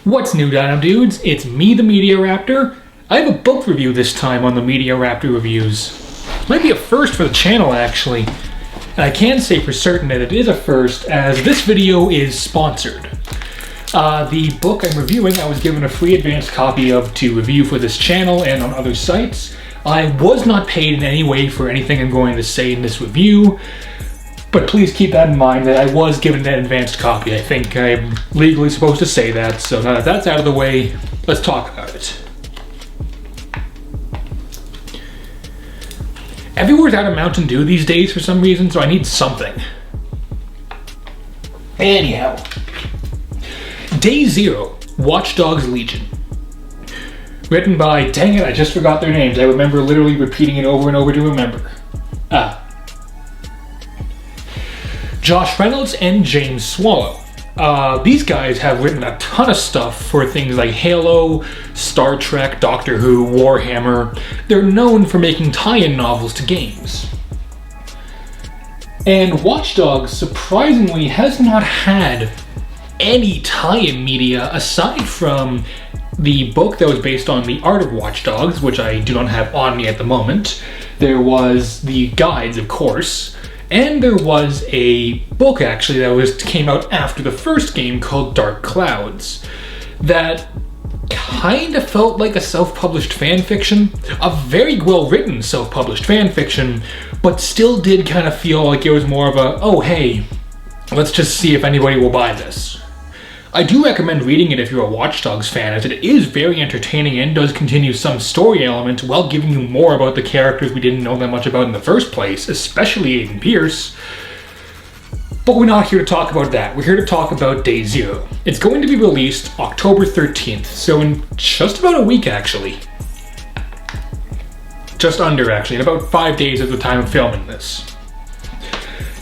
What's new, Dino Dudes? It's me, the Media Raptor. I have a book review this time on the Media Raptor Reviews. Might be a first for the channel, actually. And I can say for certain that it is a first, as this video is sponsored. The book I'm reviewing, I was given a free advanced copy of to review for this channel and on other sites. I was not paid in any way for anything I'm going to say in this review. But please keep that in mind that I was given an advanced copy. I think I'm legally supposed to say that, so now that that's out of the way, let's talk about it. Everywhere's out of Mountain Dew these days for some reason, so I need something. Anyhow. Day Zero, Watch Dogs Legion. Written by, dang it, I just forgot their names. I remember literally repeating it over and over to remember. Josh Reynolds and James Swallow. These guys have written a ton of stuff for things like Halo, Star Trek, Doctor Who, Warhammer. They're known for making tie-in novels to games. And Watch Dogs, surprisingly, has not had any tie-in media aside from the book that was based on the art of Watch Dogs, which I do not have on me at the moment. There was the guides, of course. And there was a book, actually, that came out after the first game called Dark Clouds that kind of felt like a self-published fan fiction, a very well-written self-published fan fiction, but still did kind of feel like it was more of a, oh hey, let's just see if anybody will buy this. I do recommend reading it if you're a Watch Dogs fan, as it is very entertaining and does continue some story element while giving you more about the characters we didn't know that much about in the first place, especially Aiden Pierce. But we're not here to talk about that. We're here to talk about Day Zero. It's going to be released October 13th, so in just about a week, actually. Just under, actually, in about 5 days at the time of filming this.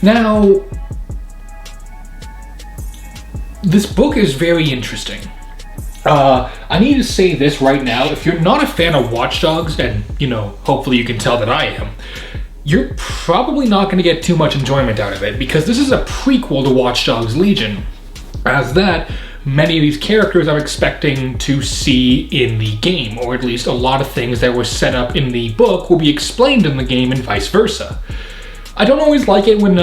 Now, this book is very interesting. I need to say this right now. If you're not a fan of Watch Dogs, and, you know, hopefully you can tell that I am, you're probably not going to get too much enjoyment out of it, because this is a prequel to Watch Dogs Legion. As that, many of these characters I'm expecting to see in the game, or at least a lot of things that were set up in the book will be explained in the game and vice versa. I don't always like it when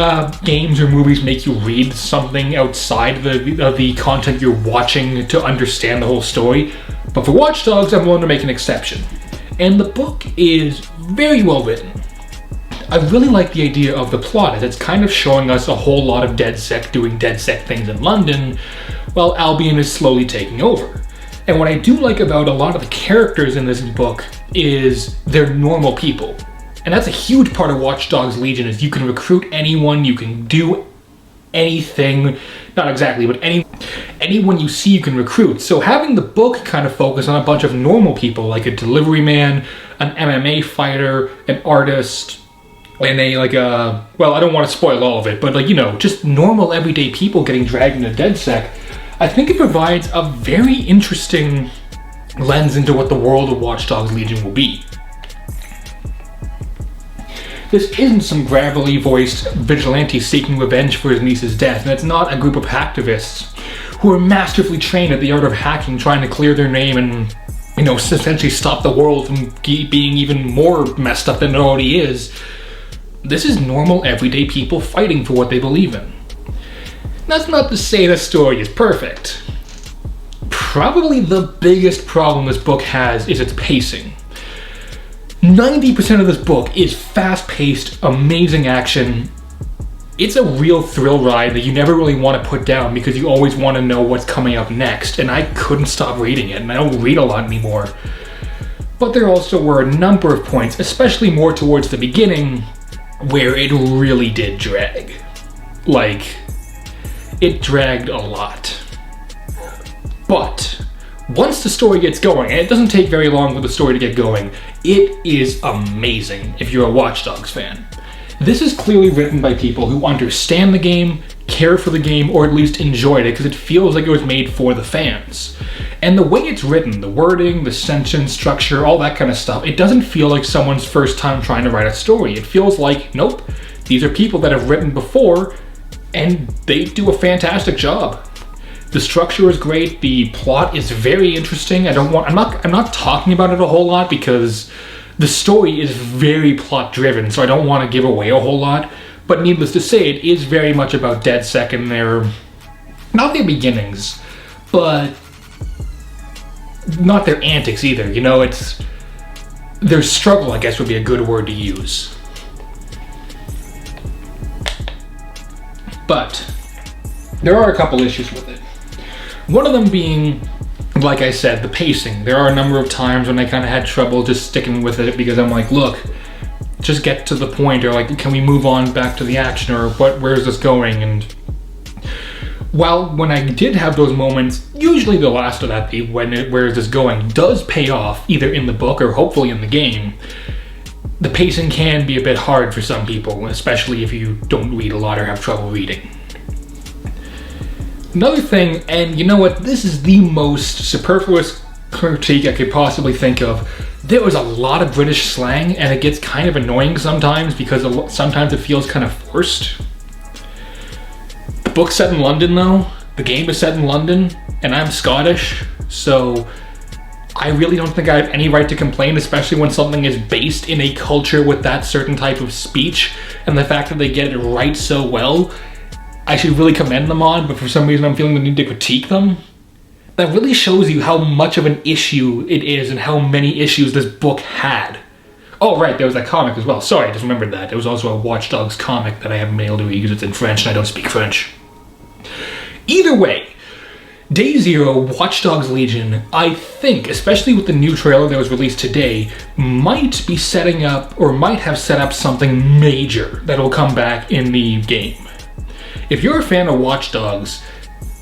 games or movies make you read something outside of the content you're watching to understand the whole story, but for Watch Dogs, I'm willing to make an exception. And the book is very well written. I really like the idea of the plot, as it's kind of showing us a whole lot of DedSec doing DedSec things in London, while Albion is slowly taking over. And what I do like about a lot of the characters in this book is they're normal people. And that's a huge part of Watch Dogs Legion, is you can recruit anyone, you can do anything, not exactly, but anyone you see you can recruit. So having the book kind of focus on a bunch of normal people, like a delivery man, an MMA fighter, an artist, and well, I don't want to spoil all of it, but like, you know, just normal everyday people getting dragged into DedSec, I think it provides a very interesting lens into what the world of Watch Dogs Legion will be. This isn't some gravelly voiced vigilante seeking revenge for his niece's death, and it's not a group of hacktivists who are masterfully trained at the art of hacking, trying to clear their name and, you know, essentially stop the world from being even more messed up than it already is. This is normal, everyday people fighting for what they believe in. That's not to say the story is perfect. Probably the biggest problem this book has is its pacing. 90% of this book is fast-paced, amazing action. It's a real thrill ride that you never really want to put down because you always want to know what's coming up next, and I couldn't stop reading it, and I don't read a lot anymore. But there also were a number of points, especially more towards the beginning, where it really did drag. Like, it dragged a lot. But once the story gets going, and it doesn't take very long for the story to get going, it is amazing if you're a Watch Dogs fan. This is clearly written by people who understand the game, care for the game, or at least enjoyed it, because it feels like it was made for the fans. And the way it's written, the wording, the sentence structure, all that kind of stuff, it doesn't feel like someone's first time trying to write a story. It feels like, nope, these are people that have written before, and they do a fantastic job. The structure is great. The plot is very interesting. I'm not talking about it a whole lot because the story is very plot driven, so I don't want to give away a whole lot. But needless to say, it is very much about DedSec and not their beginnings, but not their antics either. You know, it's their struggle, I guess would be a good word to use. But there are a couple issues with it. One of them being, like I said, the pacing. There are a number of times when I kind of had trouble just sticking with it because I'm like, look, just get to the point, or like, can we move on back to the action, or where's this going? And while when I did have those moments, usually the last of that, where is this going, does pay off either in the book or hopefully in the game, the pacing can be a bit hard for some people, especially if you don't read a lot or have trouble reading. Another thing, and you know what, this is the most superfluous critique I could possibly think of. There was a lot of British slang, and it gets kind of annoying sometimes because sometimes it feels kind of forced. The book's set in London though, the game is set in London, and I'm Scottish, so I really don't think I have any right to complain, especially when something is based in a culture with that certain type of speech, and the fact that they get it right so well, I should really commend them on, but for some reason I'm feeling the need to critique them. That really shows you how much of an issue it is and how many issues this book had. Oh right, there was that comic as well. Sorry, I just remembered that. There was also a Watch Dogs comic that I haven't been able to read because it's in French and I don't speak French. Either way, Day Zero, Watch Dogs Legion, I think, especially with the new trailer that was released today, might be setting up, or might have set up something major that'll come back in the game. If you're a fan of Watch Dogs,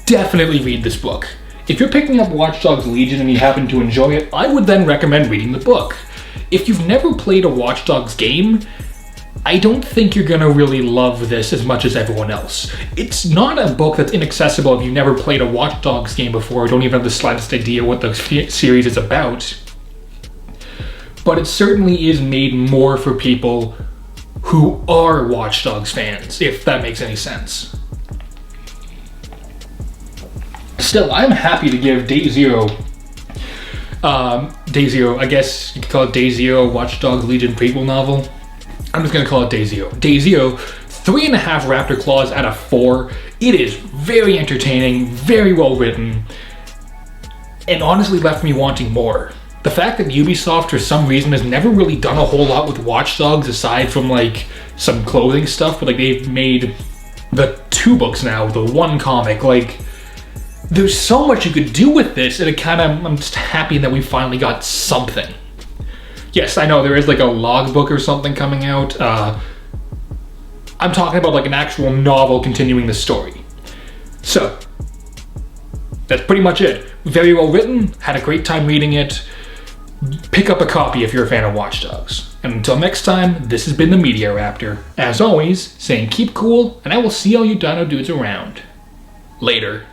definitely read this book. If you're picking up Watch Dogs Legion and you happen to enjoy it, I would then recommend reading the book. If you've never played a Watch Dogs game, I don't think you're gonna really love this as much as everyone else. It's not a book that's inaccessible if you've never played a Watch Dogs game before or don't even have the slightest idea what the series is about. But it certainly is made more for people who are Watch Dogs fans, if that makes any sense. Still, I'm happy to give Day Zero, I guess you could call it Day Zero Watch Dogs Legion prequel novel. I'm just gonna call it Day Zero. Day Zero, 3.5 Raptor claws out of 4. It is very entertaining, very well written, and honestly left me wanting more. The fact that Ubisoft, for some reason, has never really done a whole lot with Watch Dogs aside from like some clothing stuff, but like they've made the 2 books now, the 1 comic, like there's so much you could do with this, and I'm just happy that we finally got something. Yes, I know there is like a logbook or something coming out. I'm talking about like an actual novel continuing the story. So, that's pretty much it. Very well written, had a great time reading it. Pick up a copy if you're a fan of Watch Dogs. And until next time, this has been the Media Raptor. As always, saying keep cool, and I will see all you dino dudes around. Later.